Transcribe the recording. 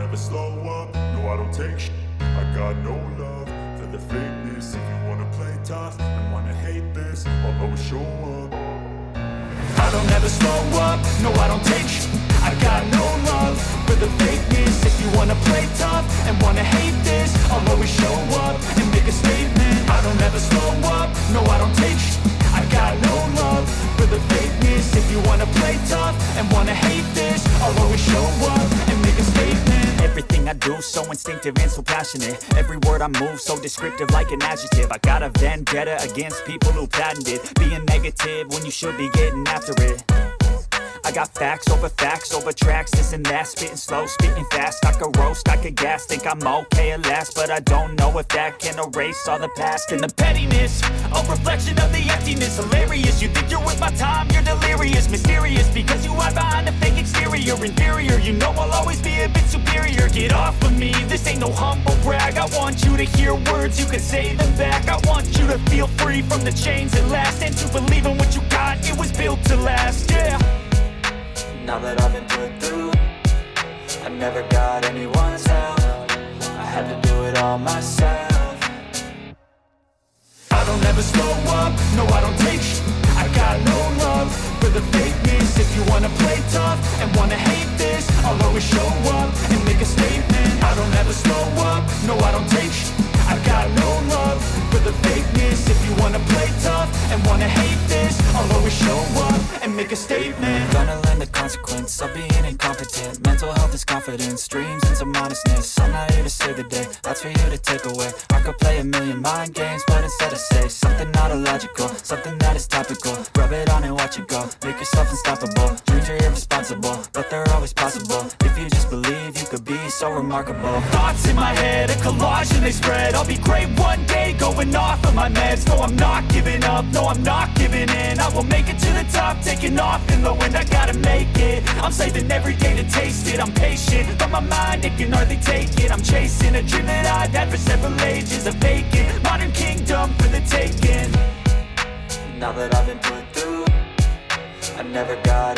never slow up, no I don't take sh**. I got no love for the fakeness. If you wanna play tough and wanna hate this, I'll always show up. I don't ever slow up, no I don't take sh**. I got no love for the fakeness. If you wanna play tough and wanna hate this, I'll always show up and make a statement. I don't ever slow up, no I don't take sh**. I got no love for the fakeness. If you wanna play tough and wanna hate this, I'll always show up and make a statement. Everything I do so instinctive and so passionate. Every word I move so descriptive like an adjective. I got a vendetta against people who patented being negative when you should be getting after it. I got facts over tracks, this and that. Spitting slow, spitting fast. I could roast, I could gas. Think I'm okay at last, but I don't know if that can erase all the past. And the pettiness, a reflection of the emptiness. Hilarious, you think you're worth my time, you're delirious. Mysterious, because you hide behind a fake exterior. Inferior, you know I'll always be a bit superior. Get off of me, this ain't no humble brag. I want you to hear words, you can say them back. I want you to feel free from the chains at last, and to believe in what you got, it was built to last, yeah. Now that I've been put through, I never got anyone's help. I had to do it all myself. I don't ever slow up, no I don't take sh**. I got no love for the fakeness. If you wanna play tough and wanna hate this, I'll always show up and make a statement. I don't ever slow up, no I don't take sh**. I got no love for the fakeness. If you wanna play tough and wanna hate this, I'll always show up and make a statement. Gonna learn the consequence of being incompetent. Mental health is confidence, dreams and some honestness. I'm not here to save the day, that's for you to take away. I could play a million mind games, but instead I say something not illogical, something that is topical. Rub it on and watch it go, make yourself unstoppable. Dreams are irresponsible, but they're always possible. If you just believe, you could be so remarkable. Thoughts in my head, a collage and they spread. I'll be great one day, going off of my meds. No, I'm not giving up, no, I'm not giving in. I will make it to the top, taking off in the wind. I gotta make it, I'm saving every day to taste it. I'm patient, but my mind, it can hardly take it. I'm chasing a dream that I've had for several ages. A vacant, modern kingdom for the taking. Now that I've been put through, I never got